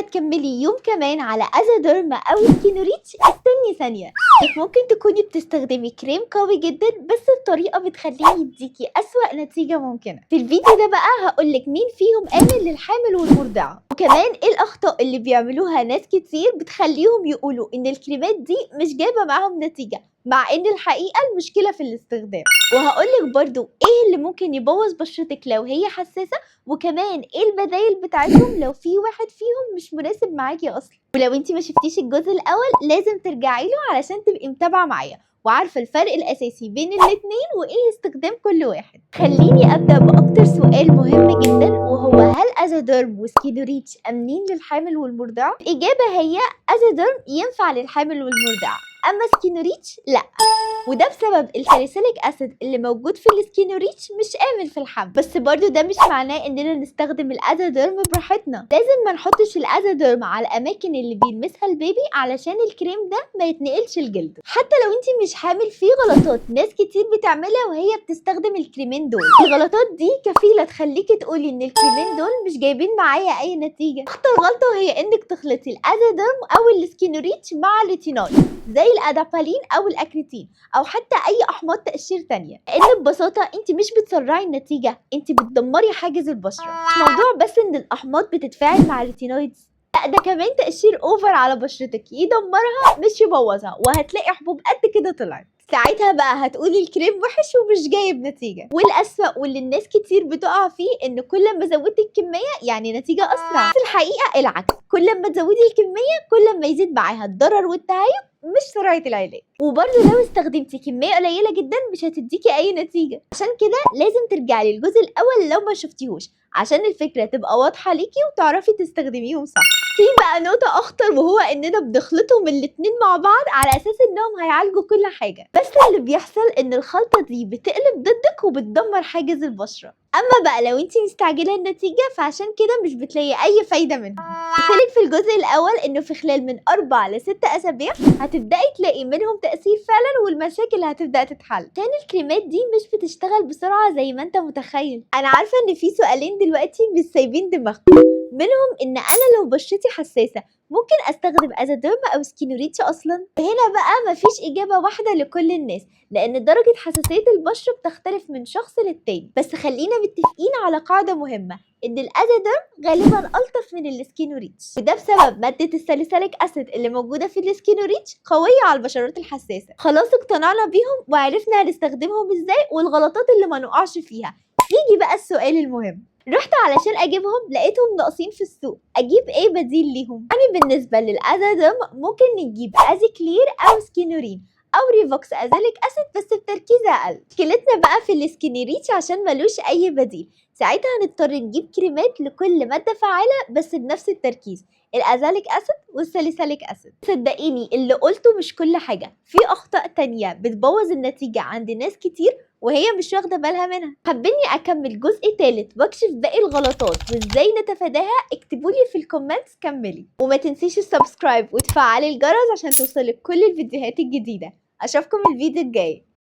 تكملي يوم كمان على أزادرم أو سكينوريتش استني ثانية، انك ممكن تكوني بتستخدمي كريم قوي جدا بس بطريقة بتخليه يديكي أسوأ نتيجة ممكنة. في الفيديو ده بقى هقولك مين فيهم آمن للحامل والمرضعة، وكمان ايه الأخطاء اللي بيعملوها ناس كتير بتخليهم يقولوا ان الكريمات دي مش جايبة معاهم نتيجة، مع ان الحقيقة المشكلة في الاستخدام. وهقولك برضو ايه اللي ممكن يبوظ بشرتك لو هي حساسة، وكمان ايه البدايل بتاعتهم لو في واحد فيهم مش مناسب معاكي اصلا. ولو انتي ما شفتيش الجزء الاول لازم ترجعي له علشان تبقي متابعة معايا وعارفة الفرق الاساسي بين الاتنين وايه استخدام كل واحد. خليني ابدأ باكتر سؤال مهم جدا، وهو هل أزادرم وسكينوريتش امنين للحامل والمرضعة؟ الاجابة هي أزادرم ينفع للحامل والمرضعة، اما سكينوريتش لا، وده بسبب الساليسيليك اسيد اللي موجود في السكينوريتش مش آمن في الحمل. بس برضو ده مش معناه اننا نستخدم الازادرم براحتنا، لازم ما نحطش الازادرم على الاماكن اللي بيلمسها البيبي علشان الكريم ده ما يتنقلش لجلده. حتى لو انت مش حامل، في غلطات ناس كتير بتعملها وهي بتستخدم الكريمين دول. الغلطات دي كفيلة تخليكي تقولي ان الكريمين دول مش جايبين معايا اي نتيجة. اخطر غلطة هي انك تخلطي الازادرم او السكينوريتش مع الريتينول زي الادابالين او الاكريتين او حتى اي احماض تقشير تانية، لان ببساطه انت مش بتسرعي النتيجه، انت بتدمري حاجز البشره. مش موضوع بس ان الاحماض بتتفاعل مع الريتينويدز، لا ده كمان تقشير اوفر على بشرتك يدمرها مش يبوظها، وهتلاقي حبوب قد كده طلعت. ساعتها بقى هتقولي الكريم وحش ومش جايب نتيجه. والاسوأ واللي الناس كتير بتقع فيه ان كل ما زودت الكميه يعني نتيجه اسرع، بس الحقيقه العكس، كل ما تزودي الكميه كل ما يزيد معاها الضرر والتهيؤ مش سرعه العلاج. وبرضه لو استخدمتي كميه قليله جدا مش هتديكي اي نتيجه. عشان كده لازم ترجعي للجزء الاول لو ما شفتيهوش عشان الفكره تبقى واضحه ليكي وتعرفي تستخدميهم صح. في بقى نقطه اخطر، وهو اننا بنخلطهم الاتنين مع بعض على اساس انهم هيعالجوا كل حاجه، بس اللي بيحصل ان الخلطه دي بتقلب ضدك وبتدمر حاجز البشره. اما بقى لو انتي مستعجله النتيجه فعشان كده مش بتلاقي اي فايده منها. قلتلك في الجزء الاول انه في خلال من 4 ل 6 اسابيع هتبداي تلاقي منهم تاثير فعلا والمشاكل هتبدا تتحل. كان الكريمات دي مش بتشتغل بسرعه زي ما انت متخيل. انا عارفه ان في سؤالين دلوقتي مش سايبين دماغكم، منهم ان انا لو بشرتي حساسه ممكن استخدم ازادرم او سكينوريتش اصلا؟ هنا بقى مفيش اجابه واحده لكل الناس، لان درجه حساسيه البشره بتختلف من شخص للتاني. بس خلينا متفقين على قاعده مهمه، ان الازادرم غالبا الطف من السكينوريتش، وده بسبب ماده الساليسيليك اسيد اللي موجوده في السكينوريتش قويه على البشرات الحساسه. خلاص اقتنعنا بيهم وعرفنا هنستخدمهم ازاي والغلطات اللي ما نقعش فيها. يجي بقى السؤال المهم، رحت علشان اجيبهم لقيتهم ناقصين في السوق، اجيب ايه بديل ليهم؟ يعني بالنسبه للازادرم ممكن نجيب ازيكلير او سكينورين او ريفوكس ازاليك اسيد بس بتركيز اقل. مشكلتنا بقى في السكينوريتش عشان ملوش اي بديل، ساعتها هنضطر نجيب كريمات لكل ماده فعاله بس بنفس التركيز، الازاليك اسيد والساليسيليك اسيد. صدقيني اللي قلته مش كل حاجه، في اخطاء تانية بتبوظ النتيجه عند ناس كتير وهي مش واخده بالها منها. حابيني اكمل جزء تالت واكشف باقي الغلطات وازاي نتفاداها؟ اكتبولي في الكومنتس كملي، وما تنسيش السبسكرايب وتفعلي الجرس عشان توصلك كل الفيديوهات الجديده. اشوفكم الفيديو الجاي.